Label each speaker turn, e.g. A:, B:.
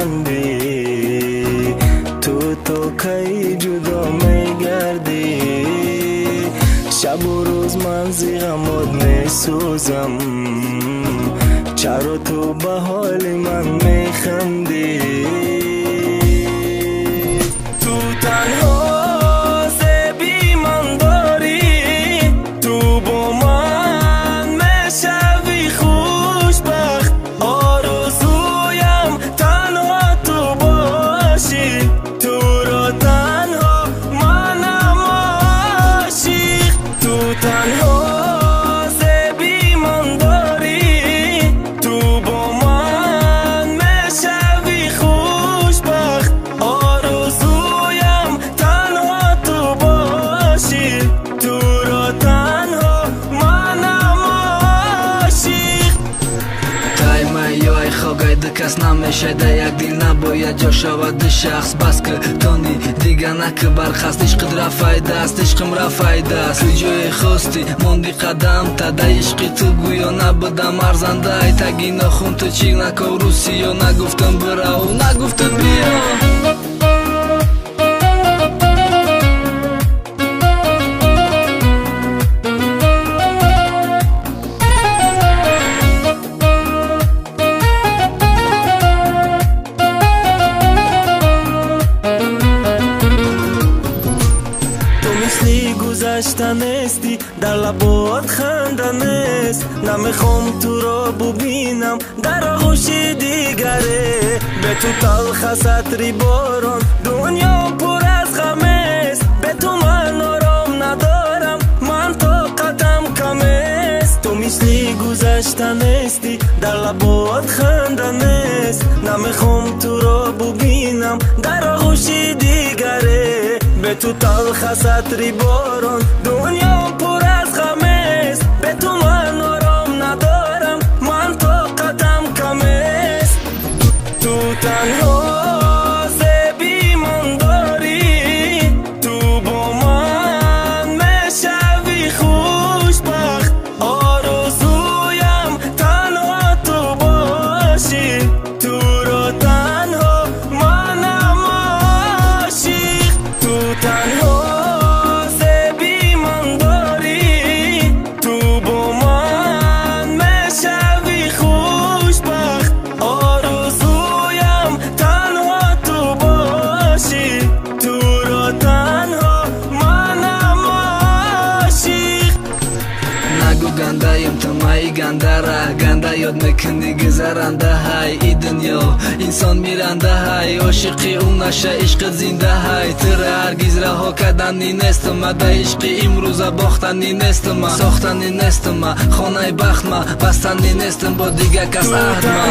A: میخندی تو کی جدا میگردی شب و روز من زی غمات میسوزم چرا تو به حال من میخندی تو تنها زیبی من داری تو با من میشوی خوشبخت آرزویم تنها تو باشی تو را تنها منم عاشق تو تنها زیبی من داری تو با من میشوی خوشبخت آرزویم تنها تو باشی تو را تنها منم عاشق
B: таймай ёй хогайда кас намешайда як дил набояд ҷо шавади шахс бас ки тони дига наки бархаст ишқид рафайдаст ишқим рафайдаст ки ҷои хости монди қадам тада ишқи ту гӯё набудам арзанда ай таги нохун ту чик наков русиё нагуфтам бирав нагуфтам биё
A: گذشته نیستی در لبات خنده نیست نمیخوام تو را ببینم در آغوش دیگره به تو تلخ سطری باران دنیا پر از غم است به تو من آرام ندارم من طاقتم کم است تو مثلی گذشته نیستی در لبات خنده نیست نمیخوام تو را ببینم در آغوش دیگره به تو تلخ سطری باران دنیا پر از غم است به تو من آرام ندارم من طاقتم کم است تو تنها زیبی من داری تو با من میشوی خوشبخت آرزویم تنها تو باشی تو را تنها منم عاشق تو تنها زیبی من داری تو با من میشوی خوشبخت آرزویم تنها تو باشی تو را تنها منم عاشق
B: нагу гандаем ту маи гандара ганда ёд мекунӣ гузаранда ҳай и дунё инсон миранда ҳай ошиқи ӯ наша ишқи зинда ҳай тира ҳаргиз раҳо кардани нестума да ишқи имрӯза бохтани нестума сохтани нестума хонаи бахтма бастани нестум бо дига кас аҳдма